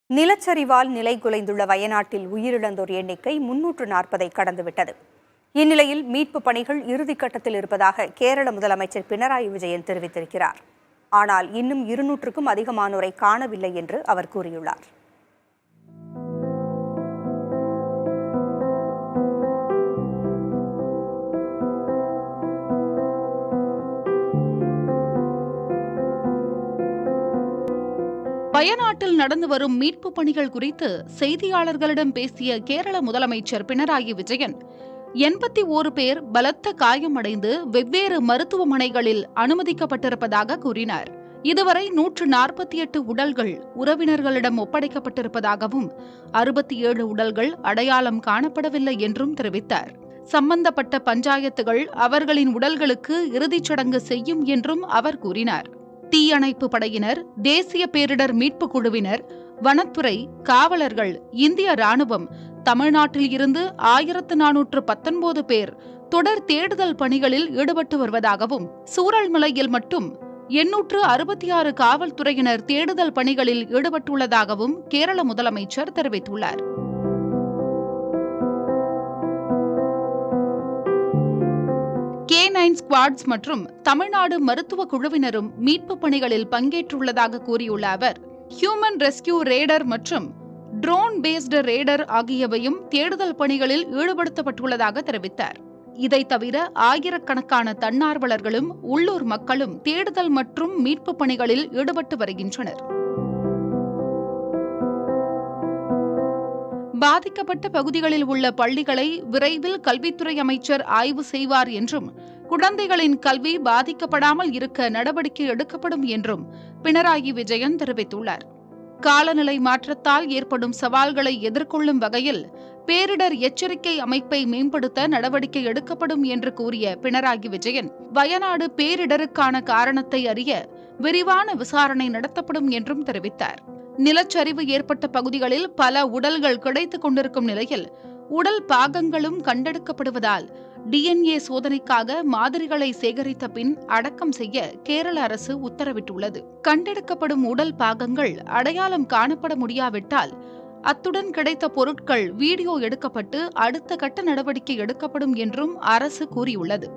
நிலச்சரிவால் நிலைகுலைந்துள்ள வயநாட்டில் உயிரிழந்தோர் எண்ணிக்கை 340 கடந்துவிட்டது. இந்நிலையில் மீட்பு பணிகள் இறுதிக்கட்டத்தில் இருப்பதாக கேரள முதலமைச்சர் பினராயி விஜயன் தெரிவித்திருக்கிறார். ஆனால் இன்னும் 200க்கும் அதிகமானோரை காணவில்லை என்று அவர் கூறியுள்ளார். வயநாட்டில் நடந்து வரும் மீட்பு பணிகள் குறித்து செய்தியாளர்களிடம் பேசிய கேரள முதலமைச்சர் பினராயி விஜயன் 81 பேர் பலத்த காயமடைந்து வெவ்வேறு மருத்துவமனைகளில் அனுமதிக்கப்பட்டிருப்பதாக கூறினார். இதுவரை 148 உடல்கள் உறவினர்களிடம் ஒப்படைக்கப்பட்டிருப்பதாகவும் 67 உடல்கள் அடையாளம் காணப்படவில்லை என்றும் தெரிவித்தார். சம்பந்தப்பட்ட பஞ்சாயத்துகள் அவர்களின் உடல்களுக்கு இறுதிச் சடங்கு செய்யும் என்றும் அவர் கூறினார். தீயணைப்பு படையினர், தேசிய பேரிடர் மீட்புக் குழுவினர், வனத்துறை, காவலர்கள், இந்திய ராணுவம், தமிழ்நாட்டில் இருந்து 1419 பேர் தொடர் தேடுதல் பணிகளில் ஈடுபட்டு வருவதாகவும், சூரல்மலையில் மட்டும் 866 காவல்துறையினர் தேடுதல் பணிகளில் ஈடுபட்டுள்ளதாகவும் கேரள முதலமைச்சர் தெரிவித்துள்ளார். K9 ஸ்குவாட்ஸ் மற்றும் தமிழ்நாடு மருத்துவ குழுவினரும் மீட்பு பணிகளில் பங்கேற்றுள்ளதாக கூறியுள்ள அவர், ஹியூமன் ரெஸ்கியூ ரேடர் மற்றும் ட்ரோன் பேஸ்டு ரேடர் ஆகியவையும் தேடுதல் பணிகளில் ஈடுபடுத்தப்பட்டுள்ளதாக தெரிவித்தார். இதை தவிர ஆயிரக்கணக்கான தன்னார்வலர்களும் உள்ளூர் மக்களும் தேடுதல் மற்றும் மீட்பு பணிகளில் ஈடுபட்டு வருகின்றனர். பாதிக்கப்பட்ட பகுதிகளில் உள்ள பள்ளிகளை விரைவில் கல்வித்துறை அமைச்சர் ஆய்வு செய்வார் என்றும், குழந்தைகளின் கல்வி பாதிக்கப்படாமல் இருக்க நடவடிக்கை எடுக்கப்படும் என்றும் பினராயி விஜயன் தெரிவித்துள்ளார். காலநிலை மாற்றத்தால் ஏற்படும் சவால்களை எதிர்கொள்ளும் வகையில் பேரிடர் எச்சரிக்கை அமைப்பை மேம்படுத்த நடவடிக்கை எடுக்கப்படும் என்று கூறிய பினராயி விஜயன், வயநாடு பேரிடருக்கான காரணத்தை அறிய விரிவான விசாரணை நடத்தப்படும் என்றும் தெரிவித்தார். நிலச்சரிவு ஏற்பட்ட பகுதிகளில் பல உடல்கள் கிடைத்துக் கொண்டிருக்கும் நிலையில் உடல் பாகங்களும் கண்டெடுக்கப்படுவதால் DNA சோதனைக்காக மாதிரிகளை சேகரித்த பின் அடக்கம் செய்ய கேரள அரசு உத்தரவிட்டுள்ளது. கண்டெடுக்கப்படும் உடல் பாகங்கள் அடையாளம் காணப்பட முடியாவிட்டால் அத்துடன் கிடைத்த பொருட்கள் வீடியோ எடுக்கப்பட்டு அடுத்த கட்ட நடவடிக்கை எடுக்கப்படும் என்றும் அரசு கூறியுள்ளது.